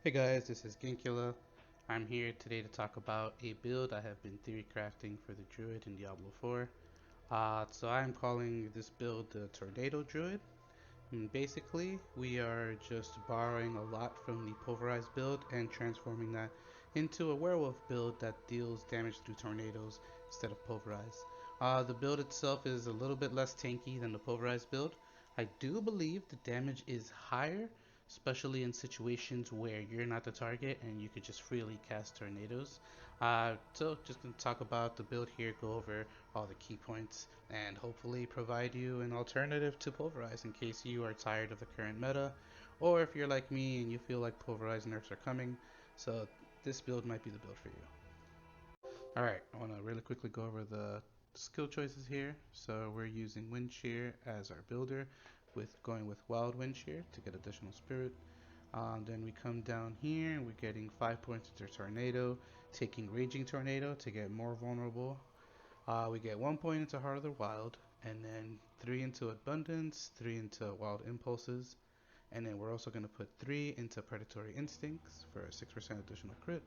Hey guys, this is Ginkula. I'm here today to talk about a build I have been theory crafting for the Druid in Diablo 4. So I'm calling this build the Tornado Druid. And basically, we are just borrowing a lot from the Pulverized build and transforming that into a Werewolf build that deals damage through tornadoes instead of Pulverized. The build itself is a little bit less tanky than the Pulverized build. I do believe the damage is higher, especially in situations where you're not the target and you could just freely cast tornadoes. So just going to talk about the build here, go over all the key points, and hopefully provide you an alternative to Pulverize in case you are tired of the current meta, or if you're like me and you feel like Pulverize nerfs are coming. So this build might be the build for you. Alright, I want to really quickly go over the skill choices here. So we're using Wind Shear as our builder, with going with Wild Wind Shear to get additional spirit. Then we come down here, we're getting 5 points into Tornado, taking Raging Tornado to get more vulnerable. We get 1 point into Heart of the Wild, and then 3 into Abundance, 3 into Wild Impulses, and then we're also going to put 3 into Predatory Instincts for a 6% additional crit.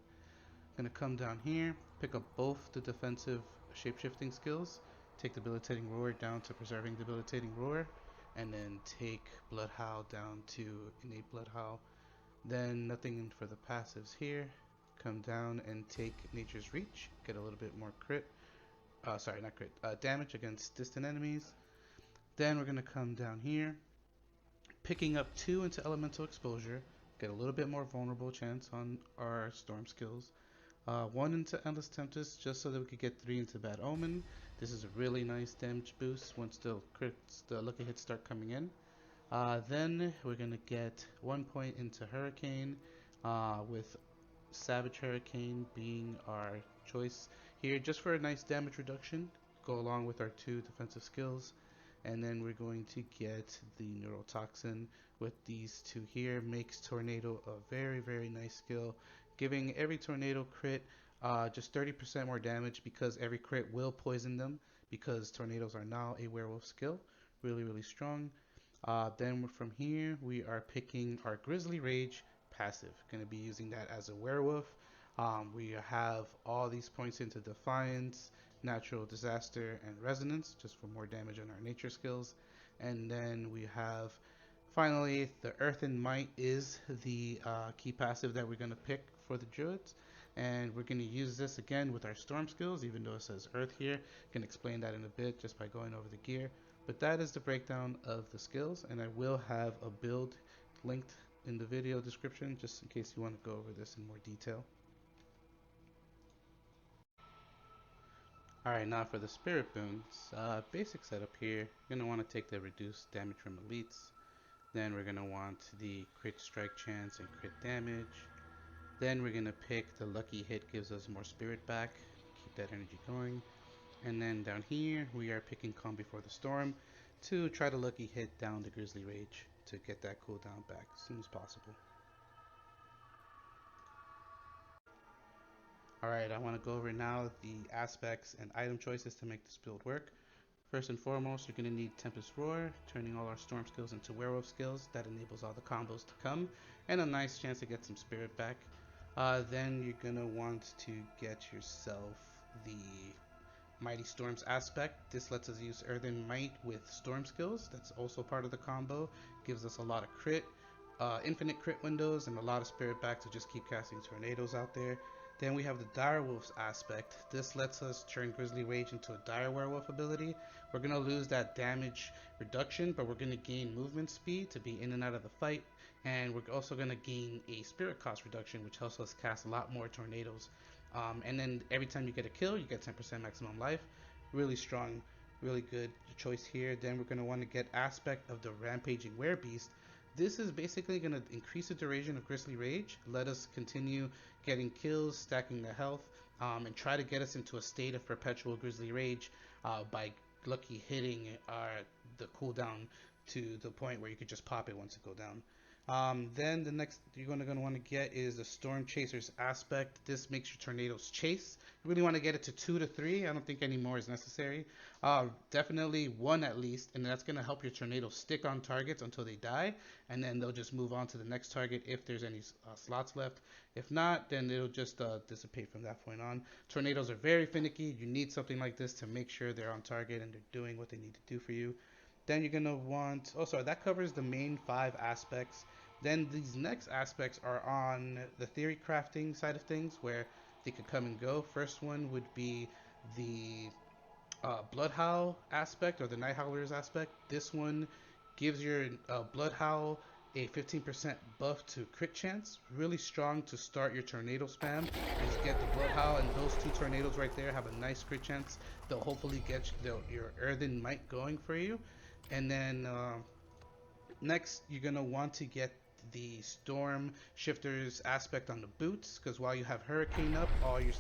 Gonna come down here, pick up both the defensive shapeshifting skills, take Debilitating Roar down to Preserving Debilitating Roar, and then take Blood Howl down to Innate Blood Howl. Then nothing for the passives here. Come down and take Nature's Reach, get a little bit more crit. Sorry, not crit. Damage against distant enemies. Then we're gonna come down here, picking up 2 into Elemental Exposure, get a little bit more vulnerable chance on our Storm skills. 1 into Endless Tempest, just so that we could get 3 into Bad Omen. This is a really nice damage boost once the lucky hits start coming in. Then we're gonna get 1 point into Hurricane, with Savage Hurricane being our choice here, just for a nice damage reduction, go along with our 2 defensive skills. And then we're going to get the Neurotoxin with these 2 here. Makes Tornado a very nice skill, giving every Tornado crit just 30% more damage, because every crit will poison them, because tornadoes are now a werewolf skill. Really strong. Then from here we are picking our Grizzly Rage passive. Going to be using that as a werewolf. We have all these points into Defiance, Natural Disaster, and Resonance, just for more damage on our nature skills. And then we have, finally, the Earth and Might is the key passive that we're going to pick for the Druids. And we're going to use this again with our Storm skills, even though it says Earth here. I can explain that in a bit just by going over the gear. But that is the breakdown of the skills, and I will have a build linked in the video description just in case you want to go over this in more detail. Alright, now for the Spirit Boons. Basic setup here, you're going to want to take the reduced damage from elites. Then we're going to want the crit strike chance and crit damage. Then we're going to pick the lucky hit gives us more spirit back, keep that energy going. And then down here we are picking Calm Before the Storm to try to lucky hit down the Grizzly Rage to get that cooldown back as soon as possible. Alright, I want to go over now the aspects and item choices to make this build work. First and foremost, you're going to need Tempest Roar, turning all our Storm skills into Werewolf skills. That enables all the combos to come, and a nice chance to get some spirit back. Then you're going to want to get yourself the Mighty Storms aspect. This lets us use Earthen Might with Storm skills. That's also part of the combo. Gives us a lot of crit, infinite crit windows, and a lot of spirit back to just keep casting tornadoes out there. Then we have the Dire Wolves aspect. This lets us turn Grizzly Rage into a Dire Werewolf ability. We're going to lose that damage reduction, but we're going to gain movement speed to be in and out of the fight. And we're also going to gain a spirit cost reduction, which helps us cast a lot more tornadoes. And then every time you get a kill, you get 10% maximum life. Really strong, really good choice here. Then we're going to want to get aspect of the Rampaging Werebeast. This is basically going to increase the duration of Grizzly Rage, let us continue getting kills, stacking the health, and try to get us into a state of perpetual Grizzly Rage by lucky hitting the cooldown to the point where you could just pop it once it go down. Then the next you're going to want to get is the Storm Chasers aspect. This makes your tornadoes chase. You really want to get it to 2 to 3. I don't think any more is necessary. Definitely 1 at least, and that's going to help your tornadoes stick on targets until they die, and then they'll just move on to the next target if there's any slots left. If not, then it'll just dissipate from that point on. Tornadoes are very finicky. You need something like this to make sure they're on target and they're doing what they need to do for you. Then you're going to want, oh sorry, that covers the main 5 aspects. Then these next aspects are on the theory crafting side of things where they could come and go. First one would be the Blood Howl aspect or the Night Howlers aspect. This one gives your Blood Howl a 15% buff to crit chance. Really strong to start your tornado spam. You just get the Blood Howl, and those 2 tornadoes right there have a nice crit chance. They'll hopefully get your Earthen Might going for you. And then next, you're going to want to get the Storm Shifters aspect on the boots, because while you have Hurricane up, all your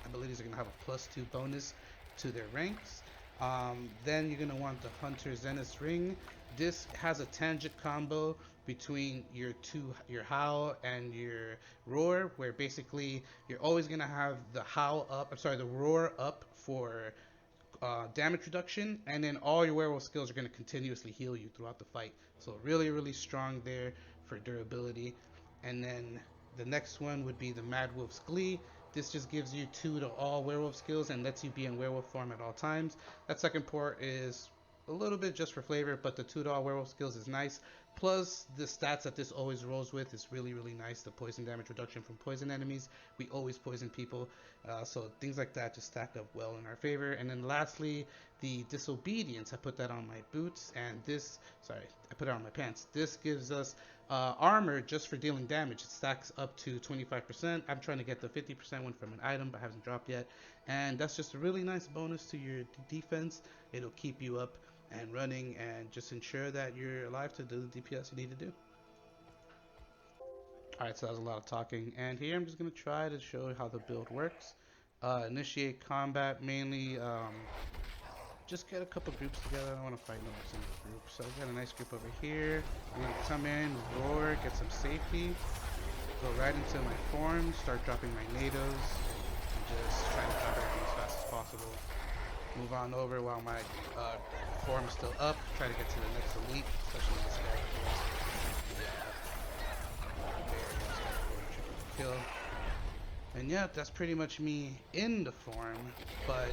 abilities are going to have a +2 bonus to their ranks. Then you're going to want the Hunter Zenith's Ring. This has a tangent combo between your Howl and your Roar, where basically you're always going to have the the Roar up for damage reduction, and then all your werewolf skills are going to continuously heal you throughout the fight. So really, really strong there for durability. And then the next one would be the Mad Wolf's Glee. This just gives you 2 to all werewolf skills and lets you be in werewolf form at all times. That second part is a little bit just for flavor, but the 2 to all werewolf skills is nice. Plus, the stats that this always rolls with is really, really nice. The poison damage reduction from poison enemies. We always poison people. So things like that just stack up well in our favor. And then lastly, the Disobedience. I put that on my boots, and I put it on my pants. This gives us armor just for dealing damage. It stacks up to 25%. I'm trying to get the 50% one from an item, but hasn't dropped yet. And that's just a really nice bonus to your defense. It'll keep you up and running and just ensure that you're alive to do the DPS you need to do. Alright, so that was a lot of talking, and here I'm just going to try to show how the build works. Initiate combat, mainly just get a couple groups together. I don't want to fight no single group, so I've got a nice group over here. I'm going to come in, roar, get some safety, go right into my form, start dropping my nados, and just try to drop everything as fast as possible. Move on over while my form is still up. Try to get to the next elite, especially this guy. Kill. And yeah, that's pretty much me in the form. But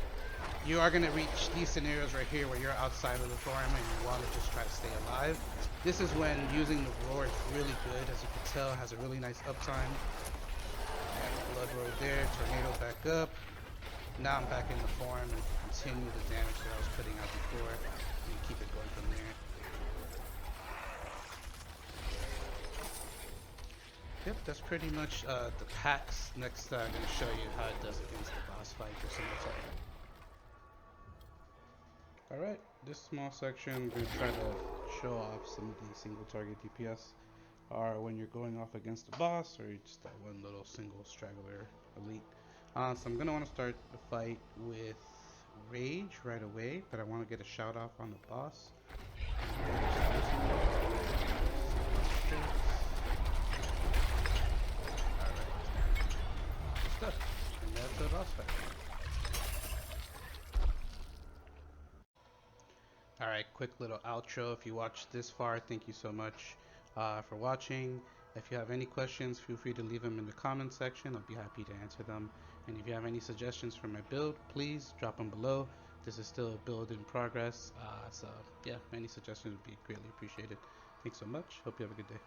you are gonna reach these scenarios right here where you're outside of the form and you want to just try to stay alive. This is when using the roar is really good. As you can tell, it has a really nice uptime. Blood roar there, tornado back up. Now I'm back in the form and continue the damage that I was putting out before and keep it going from there. Yep, that's pretty much the packs. Next I'm going to show you how it does against the boss fight or single target. Alright, this small section I'm going to try to show off some of the single target DPS are when you're going off against the boss or just that one little single straggler elite. So I'm going to want to start the fight with Rage right away, but I want to get a shout off on the boss. Good stuff. And that's the boss fight. Alright, quick little outro. If you watched this far, thank you so much for watching. If you have any questions, feel free to leave them in the comments section. I'll be happy to answer them. And if you have any suggestions for my build, please drop them below. This is still a build in progress. So yeah, any suggestions would be greatly appreciated. Thanks so much. Hope you have a good day.